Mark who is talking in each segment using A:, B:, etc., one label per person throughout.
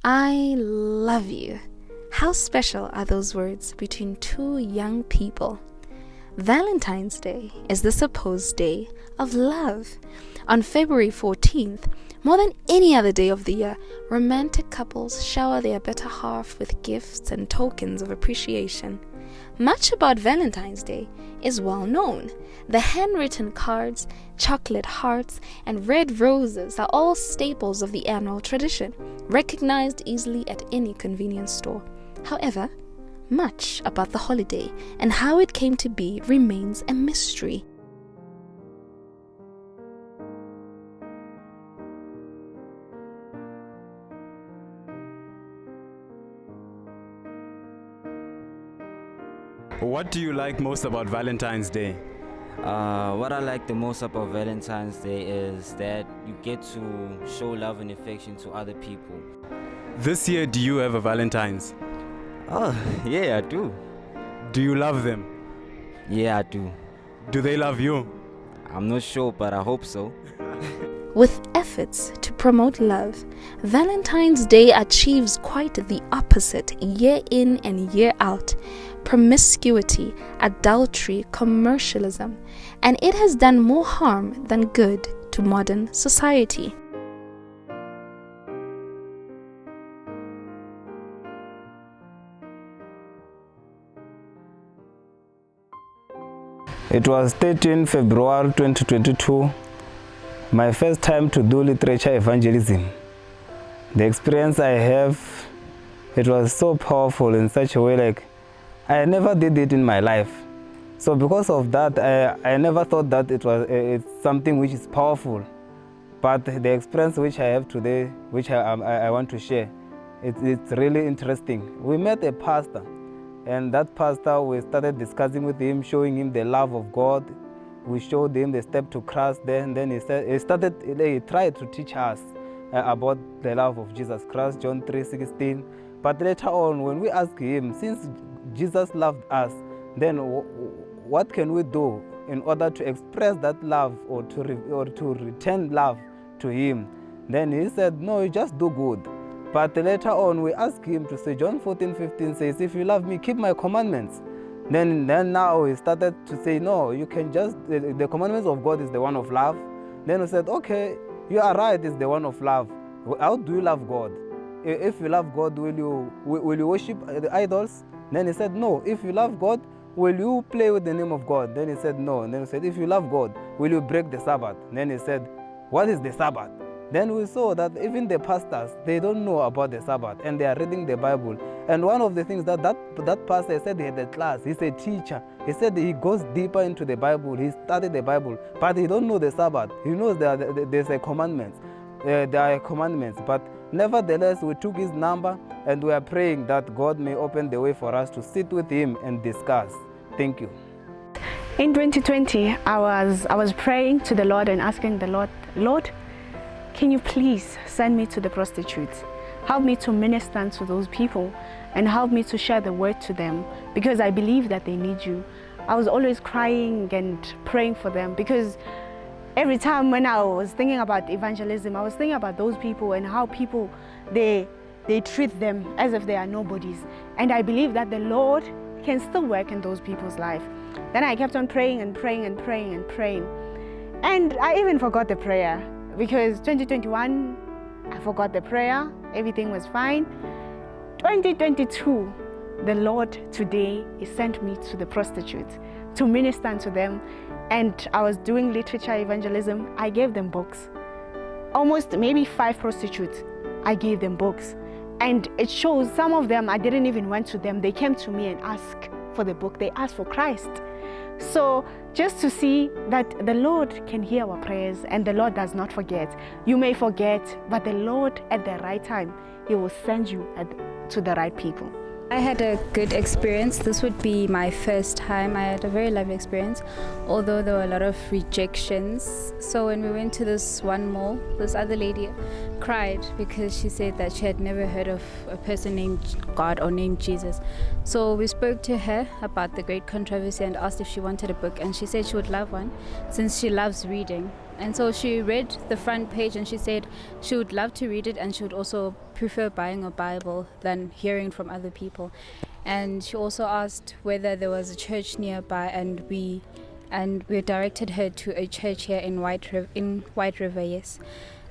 A: I love you. How special are those words between two young people? Valentine's Day is the supposed day of love. On February 14th, more than any other day of the year, romantic couples shower their better half with gifts and tokens of appreciation. Much about Valentine's Day is well known. The handwritten cards, chocolate hearts, and red roses are all staples of the annual tradition, recognized easily at any convenience store. However, much about the holiday and how it came to be remains a mystery.
B: What do you like most about Valentine's Day?
C: What I like the most about Valentine's Day is that you get to show love and affection to other people.
B: This year, do you have a Valentine's?
C: Oh, yeah, I do.
B: Do you love them?
C: Yeah, I do.
B: Do they love you?
C: I'm not sure, but I hope so.
A: With efforts to promote love, Valentine's Day achieves quite the opposite year in and year out: promiscuity, adultery, commercialism, and it has done more harm than good to modern society.
D: It was 13 February 2022, my first time to do literature evangelism. The experience I have, it was so powerful in such a way like I never did it in my life. So because of that, I never thought that it's something which is powerful. But the experience which I have today, which I want to share, it's really interesting. We met a pastor, and that pastor, we started discussing with him, showing him the love of God. We showed him the step to Christ. Then he tried to teach us about the love of Jesus Christ, John 3:16. But later on, when we asked him, since Jesus loved us, then what can we do in order to express that love or to return love to him? Then he said, no, you just do good. But later on, we asked him to say, John 14:15 says, if you love me, keep my commandments. Then now he started to say, no, you can just, the commandments of God is the one of love. Then we said, okay, you are right, it's the one of love. How do you love God? If you love God, will you worship the idols? Then he said, no. If you love God, will you play with the name of God? Then he said, no. And then we said, if you love God, will you break the Sabbath? Then he said, what is the Sabbath? Then we saw that even the pastors, they don't know about the Sabbath, and they are reading the Bible. And one of the things that pastor said, he had a class, he's a teacher. He said he goes deeper into the Bible, he studied the Bible, but he don't know the Sabbath. He knows there's a commandment. There are commandments, but nevertheless, we took his number and we are praying that God may open the way for us to sit with him and discuss. Thank you.
E: In 2020, I was praying to the Lord and asking the Lord, can you please send me to the prostitutes? Help me to minister to those people and help me to share the word to them, because I believe that they need you. I was always crying and praying for them, because every time when I was thinking about evangelism, I was thinking about those people and how people, they treat them as if they are nobodies. And I believe that the Lord can still work in those people's life. Then I kept on praying and praying and praying and praying. And I even forgot the prayer, because 2021, I forgot the prayer, everything was fine. 2022, the Lord today, He sent me to the prostitutes to minister to them. And I was doing literature evangelism. I gave them books. Almost maybe 5 prostitutes, I gave them books. And it shows some of them, I didn't even went to them. They came to me and asked for the book. They asked for Christ. So just to see that the Lord can hear our prayers and the Lord does not forget. You may forget, but the Lord at the right time, He will send you to the right people.
F: I had a good experience. This would be my first time. I had a very lovely experience, although there were a lot of rejections. So when we went to this one mall, this other lady cried because she said that she had never heard of a person named God or named Jesus. So we spoke to her about the great controversy and asked if she wanted a book, and she said she would love one since she loves reading. And so she read the front page and she said she would love to read it, and she would also prefer buying a Bible than hearing from other people. And she also asked whether there was a church nearby, and we directed her to a church here in White River, yes.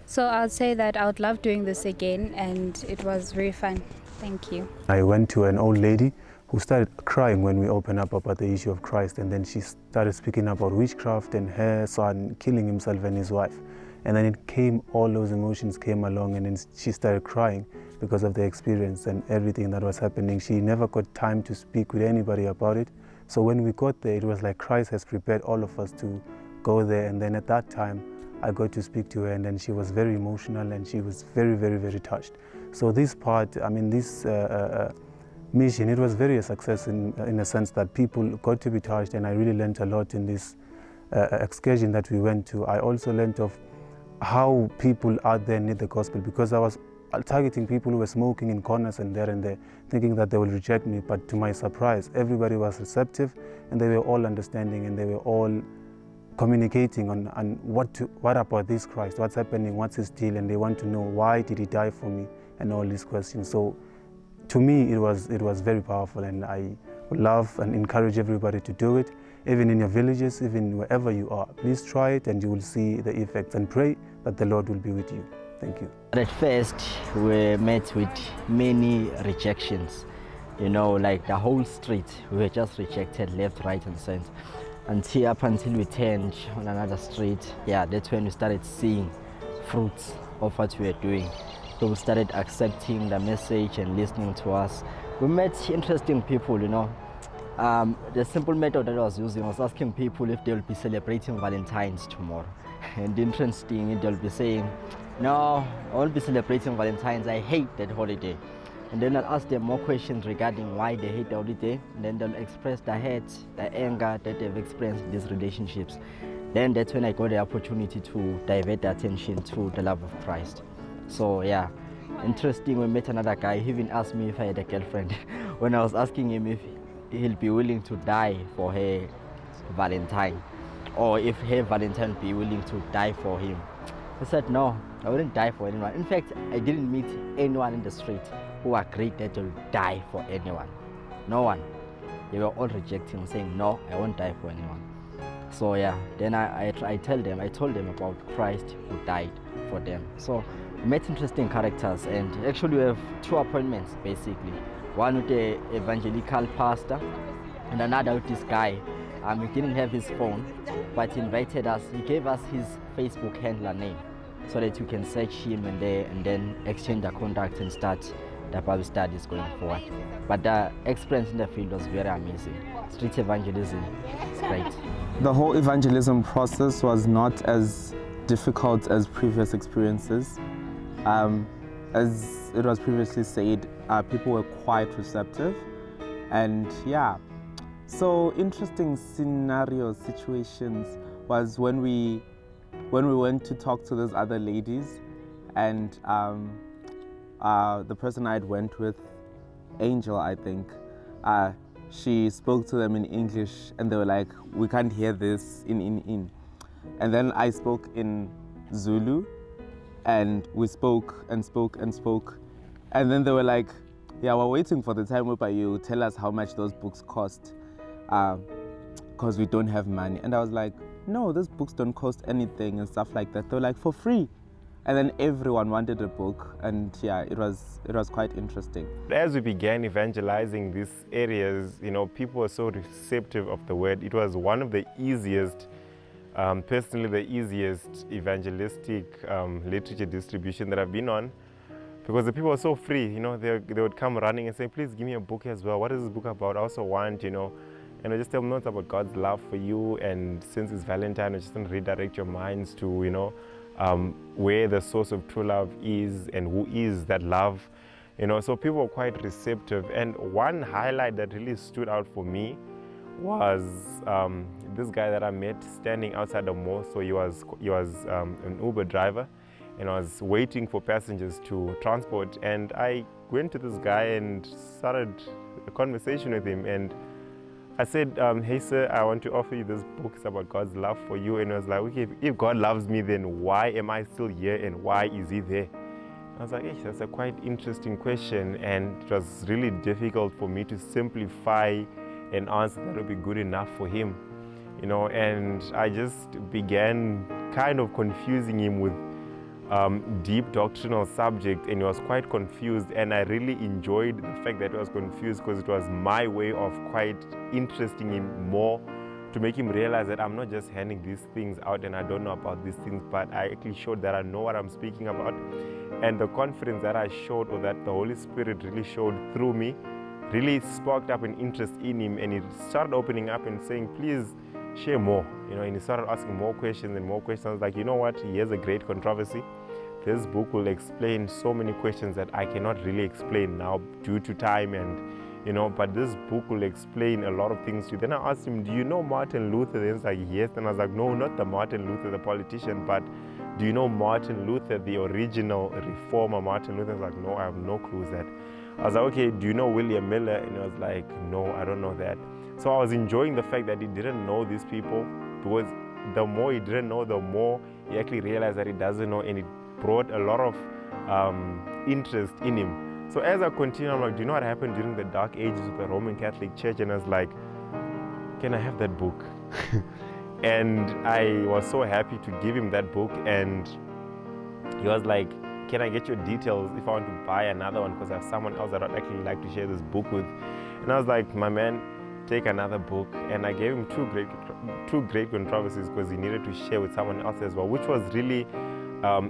F: So I'd say that I would love doing this again, and it was very fun. Thank you.
G: I went to an old lady who started crying when we opened up about the issue of Christ, and then she started speaking about witchcraft and her son killing himself and his wife. And then all those emotions came along, and then she started crying because of the experience and everything that was happening. She never got time to speak with anybody about it. So when we got there, it was like Christ has prepared all of us to go there. And then at that time, I got to speak to her, and then she was very emotional, and she was very, very, very touched. So this part, this mission, it was very a success in a sense that people got to be touched, and I really learned a lot in this excursion that we went to. I also learned of how people out there need the gospel, because I was targeting people who were smoking in corners and there, thinking that they will reject me. But to my surprise, everybody was receptive, and they were all understanding, and they were all communicating on what about this Christ, what's happening, what's his deal, and they want to know why did he die for me, and all these questions. So to me, it was very powerful, and I would love and encourage everybody to do it, even in your villages, even wherever you are. Please try it, and you will see the effects, and pray that the Lord will be with you. Thank you.
H: At first, we met with many rejections. Like the whole street, we were just rejected left, right, and center. Until we turned on another street, that's when we started seeing fruits of what we were doing. So we started accepting the message and listening to us. We met interesting people, The simple method that I was using was asking people if they will be celebrating Valentine's tomorrow. And interesting, they'll be saying, no, I won't be celebrating Valentine's, I hate that holiday. And then I'll ask them more questions regarding why they hate the holiday, and then they'll express the hate, the anger that they've experienced in these relationships. Then that's when I got the opportunity to divert the attention to the love of Christ. So interesting, we met another guy. He even asked me if I had a girlfriend. When I was asking him if he'll be willing to die for her Valentine, or if her Valentine would be willing to die for him. I said, no, I wouldn't die for anyone. In fact, I didn't meet anyone in the street who agreed that they'll die for anyone. No one. They were all rejecting, saying, no, I won't die for anyone. So then I told them about Christ who died for them. So we met interesting characters, and actually we have two appointments basically. One with the evangelical pastor, and another with this guy. He didn't have his phone, but he invited us. He gave us his Facebook handler name so that we can search him and then exchange the contact and start the Bible studies going forward. But the experience in the field was very amazing. Street evangelism is great.
I: The whole evangelism process was not as difficult as previous experiences. As it was previously said, people were quite receptive, and so interesting situations was when we went to talk to those other ladies, and the person I'd went with, Angel, I think, she spoke to them in English, and they were like, we can't hear this in. And then I spoke in Zulu, and we spoke and spoke and spoke, and then they were like, we're waiting for the time whereby you tell us how much those books cost, because we don't have money. And I was like, no, those books don't cost anything and stuff like that. They were like, for free. And then everyone wanted a book, and it was quite interesting.
J: As we began evangelizing these areas, people were so receptive of the word. It was one of the easiest, personally the easiest evangelistic literature distribution that I've been on, because the people were so free. They would come running and say, please give me a book as well. What is this book about? I also want, and I just tell them, no, it's about God's love for you, and since it's Valentine, I just want to redirect your minds to, where the source of true love is and who is that love. So people were quite receptive. And one highlight that really stood out for me was this guy that I met standing outside the mall. So he was an Uber driver, and I was waiting for passengers to transport. And I went to this guy and started a conversation with him. And I said, hey sir, I want to offer you this book. It's about God's love for you. And I was like, okay, if God loves me, then why am I still here and why is he there? I was like, hey, that's a quite interesting question, and it was really difficult for me to simplify an answer that would be good enough for him, you know, and I just began kind of confusing him with deep doctrinal subject, and he was quite confused, and I really enjoyed the fact that he was confused because it was my way of quite interesting him more, to make him realize that I'm not just handing these things out and I don't know about these things, but I actually showed that I know what I'm speaking about. And the confidence that I showed, or that the Holy Spirit really showed through me, really sparked up an interest in him, and he started opening up and saying, please share more, you know, and he started asking more questions and more questions. I was like, you know what, here's a great controversy. This book will explain so many questions that I cannot really explain now due to time, and you know, but this book will explain a lot of things to you. Then I asked him, do you know Martin Luther? Then he's like, yes. And I was like, no, not the Martin Luther, the politician, but do you know Martin Luther, the original reformer Martin Luther? I was like, no, I have no clue who's that. I was like, okay, do you know William Miller? And he was like, no, I don't know that. So I was enjoying the fact that he didn't know these people, because the more he didn't know, the more he actually realized that he doesn't know, and it brought a lot of interest in him. So as I continue, I'm like, do you know what happened during the dark ages of the Roman Catholic Church? And I was like, can I have that book? And I was so happy to give him that book, and he was like, can I get your details if I want to buy another one, because I have someone else that I'd actually like to share this book with. And I was like, my man, take another book. And I gave him two great controversies, because he needed to share with someone else as well, which was really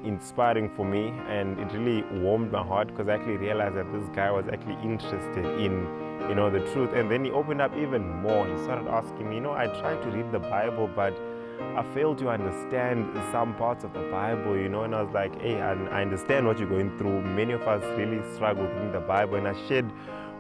J: inspiring for me, and it really warmed my heart, because I actually realized that this guy was actually interested in, you know, the truth. And then he opened up even more. He started asking me, you know, I tried to read the Bible, but I failed to understand some parts of the Bible, you know. And I was like, hey, I understand what you're going through. Many of us really struggle with the Bible. And I shared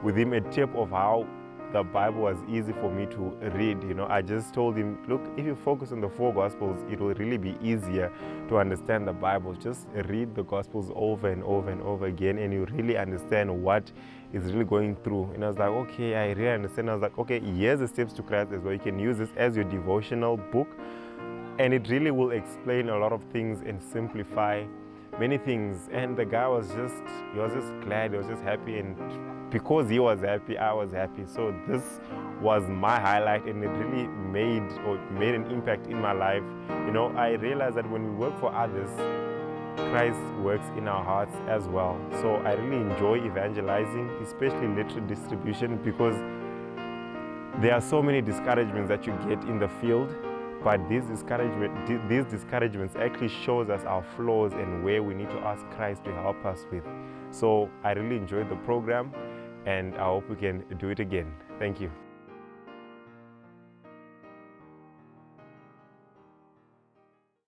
J: with him a tip of how the Bible was easy for me to read. You know, I just told him, look, if you focus on the 4 Gospels, it will really be easier to understand the Bible. Just read the Gospels over and over and over again, and you really understand what is really going through. And I was like, okay, I really understand. I was like, okay, here's the steps to Christ as well. You can use this as your devotional book, and it really will explain a lot of things and simplify many things. And the guy was just glad, he was just happy, and because he was happy, I was happy. So this was my highlight, and it really made an impact in my life. You know, I realized that when we work for others, Christ works in our hearts as well. So I really enjoy evangelizing, especially literature distribution, because there are so many discouragements that you get in the field, but these discouragements actually shows us our flaws and where we need to ask Christ to help us with. So I really enjoyed the program, and I hope we can do it again. Thank you.